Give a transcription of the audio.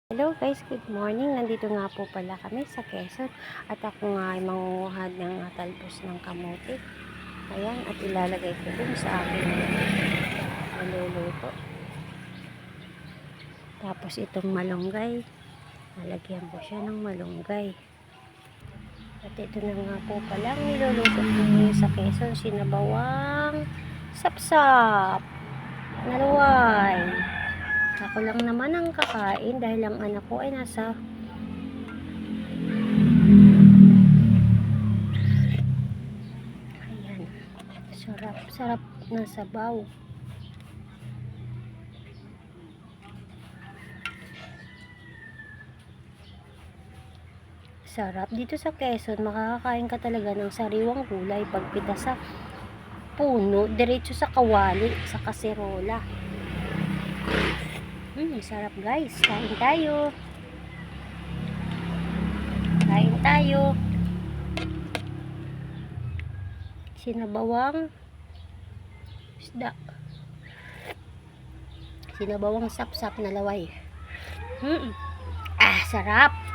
Hello guys, good morning. Nandito nga po pala kami sa Quezon at ako nga ay mangunguhad ng talbos ng kamote. Ayan, at ilalagay ko dun sa aking naluluto. Tapos itong malunggay, lalagyan ko siya ng malunggay. At ito na nga po pala ang niluluto ko sa Quezon, sinabawang sapsap na luway. Ako lang naman ang kakain dahil ang anak ko ay nasa ayan, sarap na sabaw. Sarap dito sa Quezon, makakakain ka talaga ng sariwang gulay pagpita sa puno, diretso sa kawali, sa kaserola. Sarap guys, kain tayo. Kain tayo. Sinabawang isda. Sinabawang sapsap na laway. Sarap.